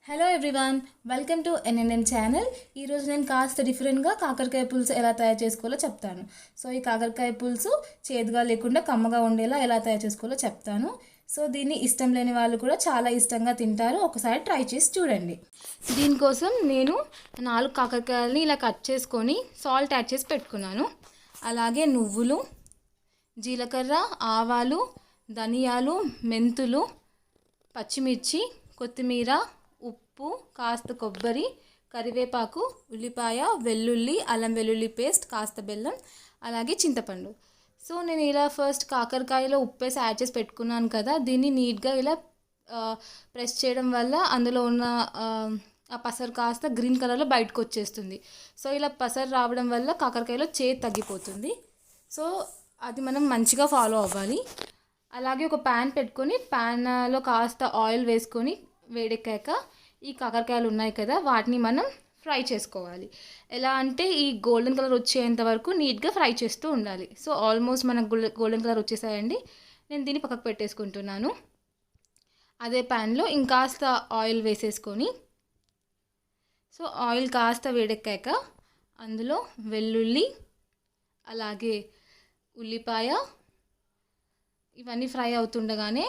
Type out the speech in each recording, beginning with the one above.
Hello everyone, welcome to NNM channel. ఈరోజు నేను కాస్త డిఫరెంట్గా కాకరకాయ పులుసు ఎలా తయారు చేసుకోవాలో చెప్తాను. సో ఈ కాకరకాయ పులుసు చేదుగా లేకుండా కమ్మగా ఉండేలా ఎలా తయారు చేసుకోవాలో చెప్తాను. సో దీన్ని ఇష్టం లేని వాళ్ళు కూడా చాలా ఇష్టంగా తింటారు. ఒకసారి ట్రై చేసి చూడండి. దీనికోసం నేను 4 కాకరకాయలని ఇలా కట్ చేసుకొని సాల్ట్ యాడ్ చేసి పెట్టుకున్నాను. అలాగే నువ్వులు, జీలకర్ర, ఆవాలు, ధనియాలు, మెంతులు, పచ్చిమిర్చి, కొత్తిమీర, ఉప్పు, కాస్త కొబ్బరి, కరివేపాకు, ఉల్లిపాయ, వెల్లుల్లి, అల్లం వెల్లుల్లి పేస్ట్, కాస్త బెల్లం, అలాగే చింతపండు. సో నేను ఇలా ఫస్ట్ కాకరకాయలో ఉప్పు వేసి యాడ్ చేసి పెట్టుకున్నాను కదా, దీన్ని నీట్గా ఇలా ప్రెస్ చేయడం వల్ల అందులో ఉన్న ఆ పసరు కాస్త గ్రీన్ కలర్లో బయటకు వచ్చేస్తుంది. సో ఇలా పసరు రావడం వల్ల కాకరకాయలో చేదు తగ్గిపోతుంది. సో అది మనం మంచిగా ఫాలో అవ్వాలి. అలాగే ఒక ప్యాన్ పెట్టుకొని ప్యాన్లో కాస్త ఆయిల్ వేసుకొని వేడెక్కాక ఈ కాకరకాయలు ఉన్నాయి కదా, వాటిని మనం ఫ్రై చేసుకోవాలి. ఎలా అంటే ఈ గోల్డెన్ కలర్ వచ్చేంత వరకు నీట్గా ఫ్రై చేస్తూ ఉండాలి. సో ఆల్మోస్ట్ మనకు గోల్డెన్ కలర్ వచ్చేసాయండి. నేను దీన్ని పక్కకు పెట్టేసుకుంటున్నాను. అదే ప్యాన్లో ఇంకాస్త ఆయిల్ వేసేసుకొని, సో ఆయిల్ కాస్త వేడెక్కాక అందులో వెల్లుల్లి, అలాగే ఉల్లిపాయ ఇవన్నీ ఫ్రై అవుతుండగానే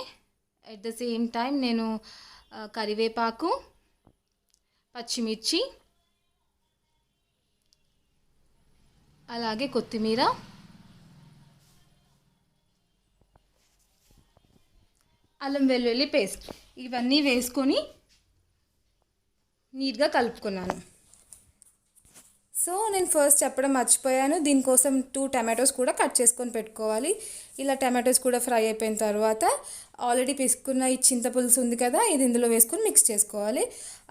అట్ ద సేమ్ టైం నేను కరివేపాకు, పచ్చిమిర్చి, అలాగే కొత్తిమీర, అల్లం వెల్లుల్లి పేస్ట్ ఇవన్నీ వేసుకొని నీట్గా కలుపుకున్నాను. సో నేను ఫస్ట్ చెప్పడం మర్చిపోయాను, దీనికోసం 2 టమాటోస్ కూడా కట్ చేసుకొని పెట్టుకోవాలి. ఇలా టమాటోస్ కూడా ఫ్రై అయిపోయిన తర్వాత ఆల్రెడీ పిసుకున్న ఈ చింతపులుసు ఉంది కదా, ఇది ఇందులో వేసుకొని మిక్స్ చేసుకోవాలి.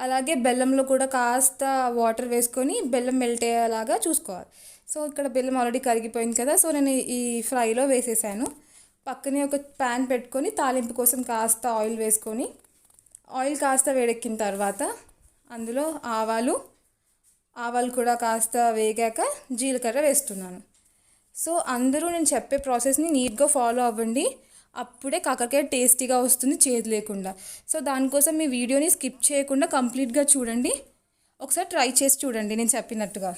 అలాగే బెల్లంలో కూడా కాస్త వాటర్ వేసుకొని బెల్లం మెల్ట్ అయ్యేలాగా చూసుకోవాలి. సో ఇక్కడ బెల్లం ఆల్రెడీ కరిగిపోయింది కదా, సో నేను ఈ ఫ్రైలో వేసేసాను. పక్కనే ఒక ప్యాన్ పెట్టుకొని తాలింపు కోసం కాస్త ఆయిల్ వేసుకొని, ఆయిల్ కాస్త వేడెక్కిన తర్వాత అందులో ఆవాలు కూడా కాస్త వేగాక జీలకర్ర వేస్తున్నాను. సో అందరూ నేను చెప్పే ప్రాసెస్ని నీట్గా ఫాలో అవ్వండి, అప్పుడే కాకరకాయ టేస్టీగా వస్తుంది, చేదు లేకుండా. సో దానికోసం మీ వీడియోని స్కిప్ చేయకుండా కంప్లీట్గా చూడండి. ఒకసారి ట్రై చేసి చూడండి నేను చెప్పినట్టుగా.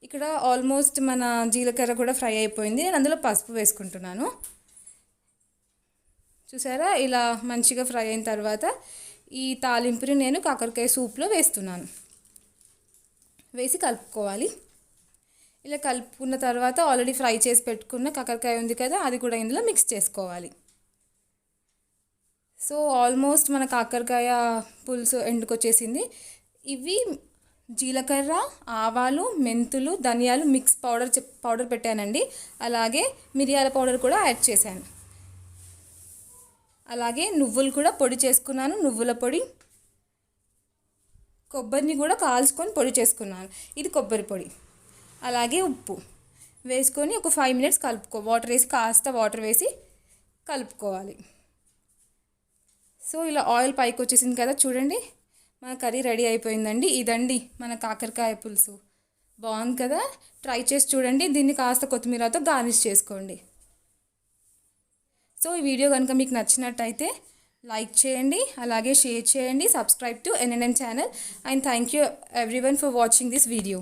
ఇక్కడ ఆల్మోస్ట్ మన జీలకర్ర కూడా ఫ్రై అయిపోయింది. నేను అందులో పసుపు వేసుకుంటున్నాను. చూసారా, ఇలా మంచిగా ఫ్రై అయిన తర్వాత ఈ తాలింపుని నేను కాకరకాయ సూప్లో వేసి కలుపుకోవాలి. ఇలా కలుపుకున్న తర్వాత ఆల్రెడీ ఫ్రై చేసి పెట్టుకున్న కాకరకాయ ఉంది కదా, అది కూడా ఇందులో మిక్స్ చేసుకోవాలి. సో ఆల్మోస్ట్ మన కాకరకాయ పులుసు ఎండుకొచ్చేసింది. ఇవి జీలకర్ర, ఆవాలు, మెంతులు, ధనియాలు మిక్స్ పౌడర్ పెట్టానండి. అలాగే మిరియాల పౌడర్ కూడా యాడ్ చేశాను. అలాగే నువ్వులు కూడా పొడి చేసుకున్నాను, నువ్వుల పొడి. కొబ్బరిని కూడా కాల్చుకొని పొడి చేసుకున్నాను, ఇది కొబ్బరి పొడి. అలాగే ఉప్పు వేసుకొని ఒక 5 మినిట్స్ కాస్త వాటర్ వేసి కలుపుకోవాలి. సో ఇలా ఆయిల్ పైకి వచ్చేసింది కదా, చూడండి మన కర్రీ రెడీ అయిపోయిందండి. ఇదండి మన కాకరకాయ పులుసు. బాగుంది కదా, ట్రై చేసి చూడండి. దీన్ని కాస్త కొత్తిమీరతో గార్నిష్ చేసుకోండి. సో ఈ వీడియో కనుక మీకు నచ్చినట్టయితే లైక్ చేయండి, అలాగే షేర్ చేయండి, subscribe to NNM channel. And thank you everyone for watching this video.